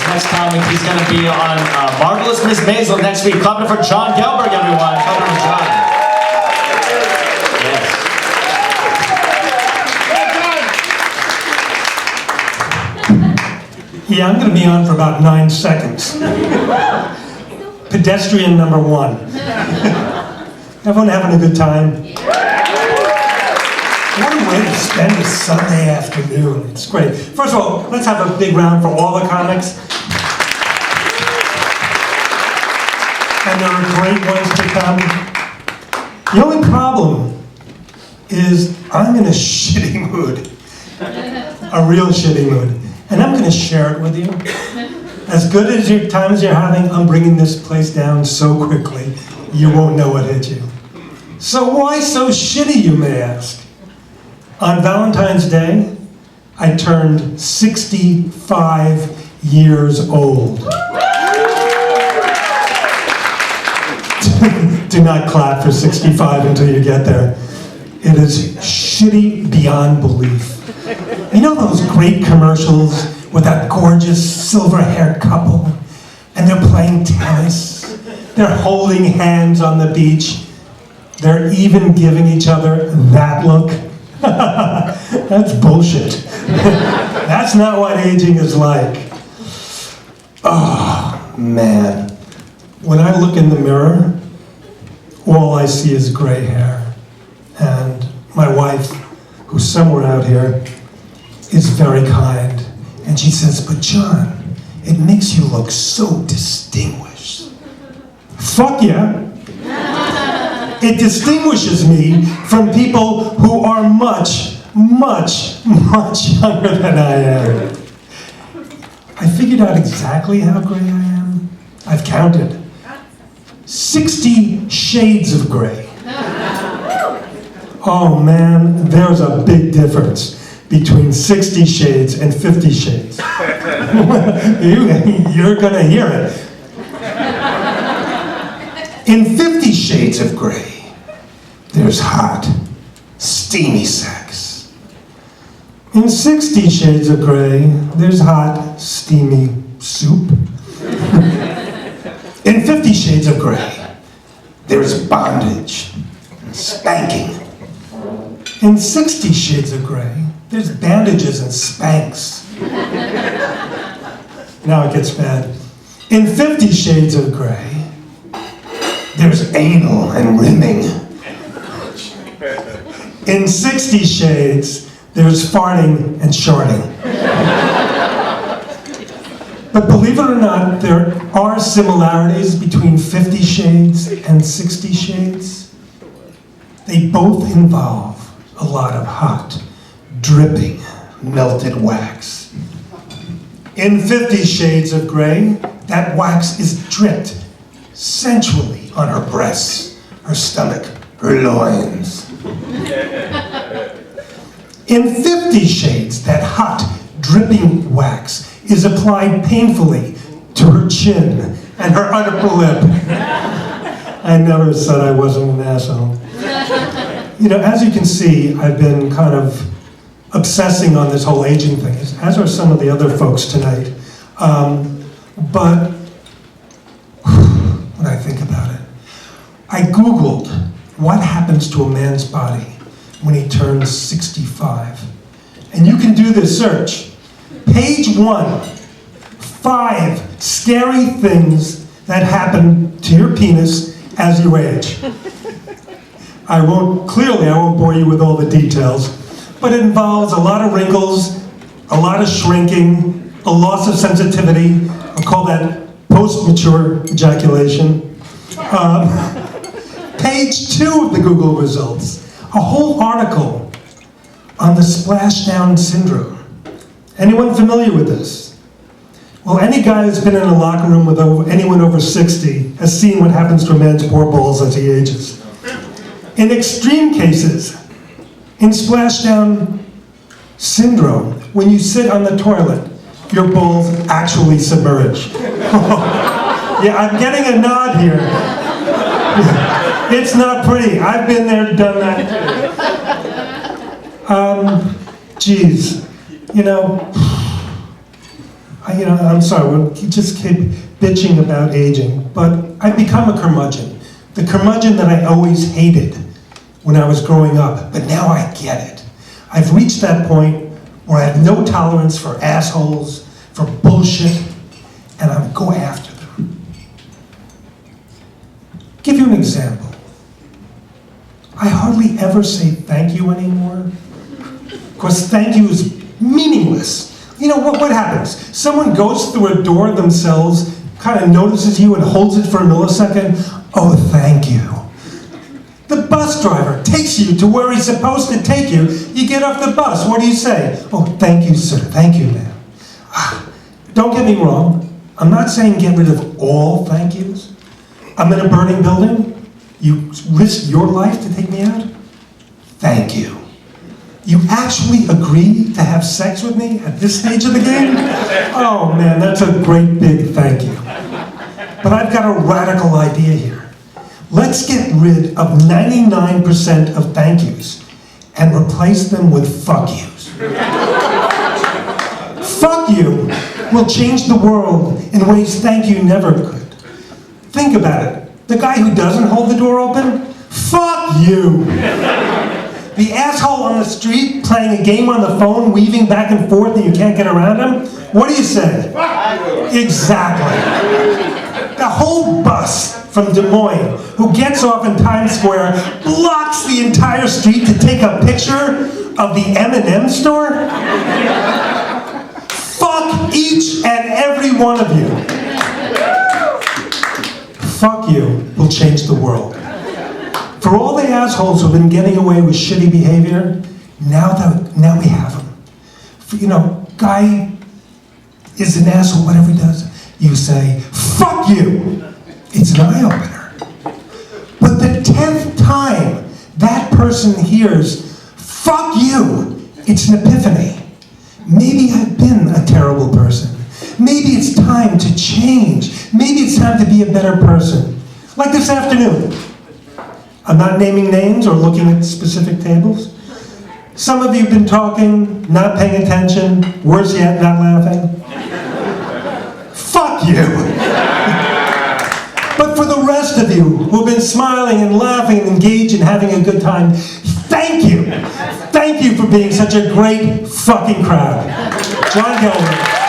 Next comic, he's going to be on Marvelous Miss Maisel next week. Coming for Jon Gelberg, everyone. Coming for Jon. Yes. Yeah, I'm going to be on for about 9 seconds. Pedestrian number 1. Everyone having a good time? What a way to spend a Sunday afternoon. It's great. First of all, let's have a big round for all the comics. And there are great ones to come. The only problem is I'm in a shitty mood. A real shitty mood. And I'm going to share it with you. As good as your times you're having, I'm bringing this place down so quickly, you won't know what hit you. So why so shitty, you may ask? On Valentine's Day, I turned 65 years old. Do not clap for 65 until you get there. It is shitty beyond belief. You know those great commercials with that gorgeous silver-haired couple, and they're playing tennis, they're holding hands on the beach, they're even giving each other that look? That's bullshit. That's not what aging is like. Oh, man. When I look in the mirror, all I see is gray hair. And my wife, who's somewhere out here, is very kind. And she says, but Jon, it makes you look so distinguished. Fuck yeah. It distinguishes me from people who are much, much, much younger than I am. I figured out exactly how gray I am. I've counted. 60 shades of gray. Oh man, there's a big difference between 60 shades and 50 shades. You're gonna hear it. In 50 shades of gray, there's hot, steamy sex. In 60 shades of gray, there's hot, steamy soup. In 50 shades of gray, there's bondage, spanking. In 60 shades of gray, there's bandages and spanks. Now it gets bad. In 50 shades of gray, there's anal and rimming. In 60 shades, there's farting and shorting. But believe it or not, there are similarities between 50 shades and 60 shades. They both involve a lot of hot, dripping, melted wax. In 50 shades of gray, that wax is dripped sensually on her breasts, her stomach, her loins. In 50 shades, that hot, dripping wax is applied painfully to her chin and her upper lip. I never said I wasn't an asshole. You know, as you can see, I've been kind of obsessing on this whole aging thing, as are some of the other folks tonight. But when I think about it, I Googled what happens to a man's body when he turns 65. And you can do this search. Page 1, 5 scary things that happen to your penis as you age. I won't bore you with all the details, but it involves a lot of wrinkles, a lot of shrinking, a loss of sensitivity. I'll call that post-mature ejaculation. Page 2 of the Google results, a whole article on the splashdown syndrome. Anyone familiar with this? Well, any guy who's been in a locker room with anyone over 60 has seen what happens to a man's poor balls as he ages. In extreme cases, in splashdown syndrome, when you sit on the toilet, your balls actually submerge. Yeah, I'm getting a nod here. It's not pretty. I've been there, done that. Geez, you know, I'm sorry, we just keep bitching about aging, but I've become a curmudgeon. The curmudgeon that I always hated when I was growing up, but now I get it. I've reached that point where I have no tolerance for assholes, for bullshit, and I go after them. Give you an example. I hardly ever say thank you anymore, because thank you is meaningless. You know, what happens? Someone goes through a door themselves, kind of notices you and holds it for a millisecond. Oh, thank you. The bus driver takes you to where he's supposed to take you. You get off the bus. What do you say? Oh, thank you, sir. Thank you, ma'am. Don't get me wrong. I'm not saying get rid of all thank yous. I'm in a burning building. You risked your life to take me out? Thank you. You actually agreed to have sex with me at this stage of the game? Oh man, that's a great big thank you. But I've got a radical idea here. Let's get rid of 99% of thank yous and replace them with fuck yous. Fuck you will change the world in ways thank you never could. Think about it. The guy who doesn't hold the door open, fuck you. The asshole on the street playing a game on the phone, weaving back and forth and you can't get around him, what do you say? Exactly. The whole bus from Des Moines who gets off in Times Square blocks the entire street to take a picture of the M&M store? Fuck each and every one of you. Fuck you will change the world. For all the assholes who've been getting away with shitty behavior, now we have them. Guy is an asshole, whatever he does. You say, fuck you. It's an eye-opener. But the 10th time that person hears, fuck you, it's an epiphany. Maybe I've been a terrible person. Maybe it's time to change. Maybe it's time to be a better person. Like this afternoon. I'm not naming names or looking at specific tables. Some of you have been talking, not paying attention, worse yet, not laughing. Fuck you. But for the rest of you who've been smiling and laughing and engaged and having a good time, thank you. Thank you for being such a great fucking crowd. Jon Gelberg.